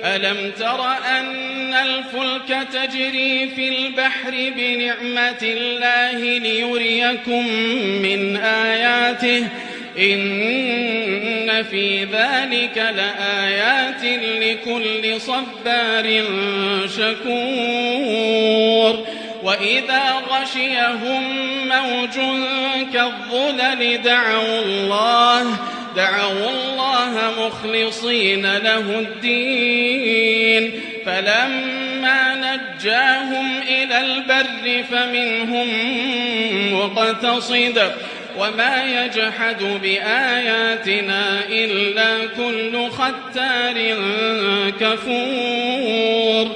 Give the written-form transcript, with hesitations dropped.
ألم تر أن الفلك تجري في البحر بنعمة الله ليريكم من آياته إن في ذلك لآيات لكل صبار شكور وإذا غشيهم موج كالظلل دعوا الله مخلصين له الدين فلما نجاهم إلى البر فمنهم مقتصد وما يجحد بآياتنا إلا كل ختار كفور